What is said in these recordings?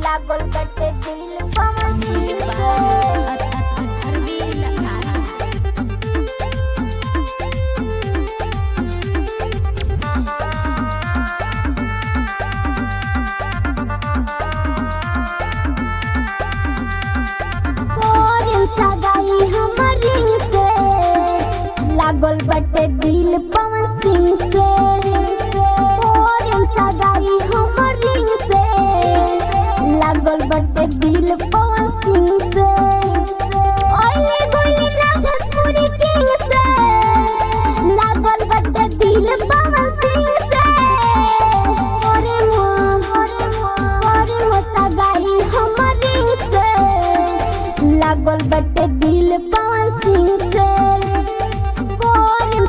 लागल बटे दिल पवन सिंह से। लागल बटे दिल पवन सिंह से, सगाई हमर रिंग से। लागल बटे दिल पवन सिंह से, ओले गोले राघसपुरी किंग से। लागल बटे दिल पवन सिंह से, ओरे मो सगाई हमर रिंग से। लागल बटे दिल पवन सिंह से,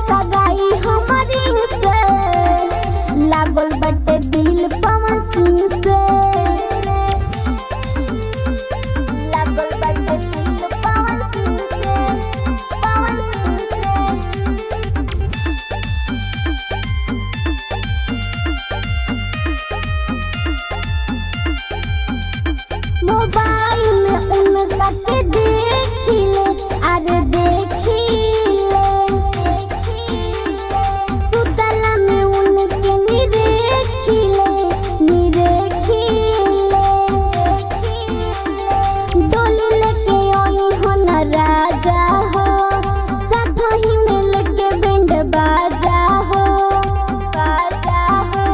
सगाई हमर रिंग से। लागल बटे दिल पवन सिंह से, लागल बटे दिल पवन सिंह से, पवन सिंह से। मोबाइल में उनका के देखिले, अरे देखिले। राजा हो सधही में लेके बैंड बाजा हो, बाजा हो।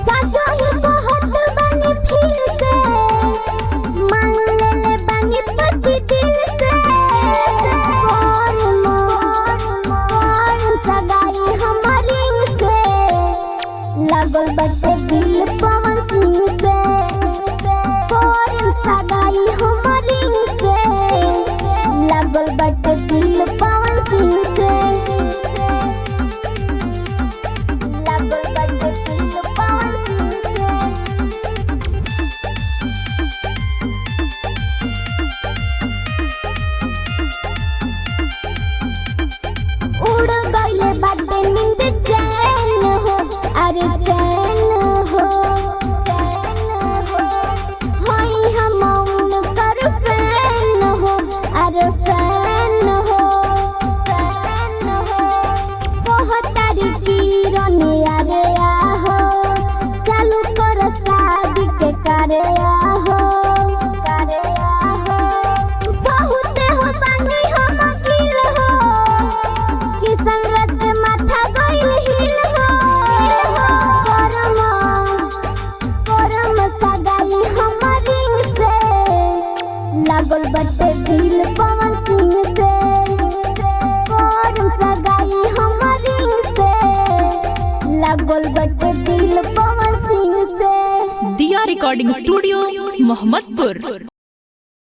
सजही बहुत बनी फील से, मान ले बनी पति दिल से। सगाई हमर रिंग से। लागल बटे दिल पवन सिंह से, सगाई हमर रिंग से। लागल बटे दिल पवन सिंह से, लागल बटे दिल पवन सिंह से। उड़ गइले बाटे नींद चैन हो, अरे चैन हो, चैन हो। होई हम उनकर फैन हो, अरे फैन हो, फैन हो। बहुत तारी किरण अरे आहो, चालू कर शादी के करे आहो, करे आहो। बहुत हो बानी हम अकेल हो, किशन राज के माथा गइल हिल हो। करम सगाई हमर रिंग से। लागल बटे दिल पवन सिंह से, सगाई हमर रिंग से। लागल बटे दिल पवन सिंह से। दिया रिकॉर्डिंग स्टूडियो मोहम्मदपुर।